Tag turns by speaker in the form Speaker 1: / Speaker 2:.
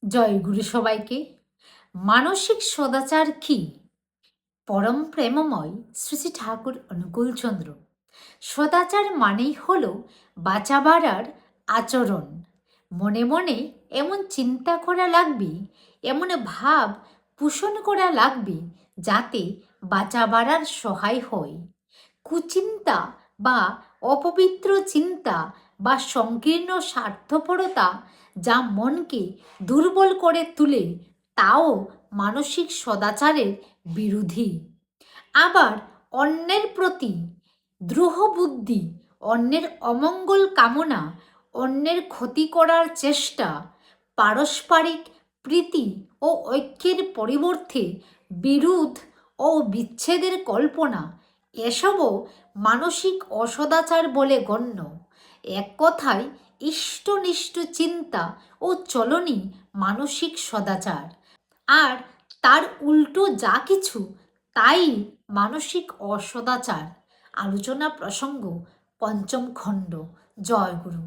Speaker 1: জয় গুরু সবাইকে। মানসিক সদাচার কি? পরম প্রেমময় শ্রী শ্রী ঠাকুর অনুকূলচন্দ্র। সদাচার মানেই হল বাঁচাবার আচরণ। মনে মনে এমন চিন্তা করা লাগবে, এমন ভাব পোষণ করা লাগবে যাতে বাঁচাবার সহায় হয়। কুচিন্তা বা অপবিত্র চিন্তা বা সংকীর্ণ স্বার্থপরতা যা মনকে দুর্বল করে তুলে, তাও মানসিক সদাচারের বিরোধী। আবার অন্যের প্রতি দ্রোহ বুদ্ধি, অন্যের অমঙ্গল কামনা, অন্যের ক্ষতি করার চেষ্টা, পারস্পরিক প্রীতি ও ঐক্যের পরিবর্তে বিরোধ ও বিচ্ছেদের কল্পনা, এসবও মানসিক অসদাচার বলে গণ্য। এক কথায় ইষ্টনিষ্ঠ চিন্তা ও চলনই মানসিক সদাচার, আর তার উল্টো যা কিছু তাই মানসিক অসদাচার। আলোচনা প্রসঙ্গ পঞ্চম খণ্ড। জয় গুরু।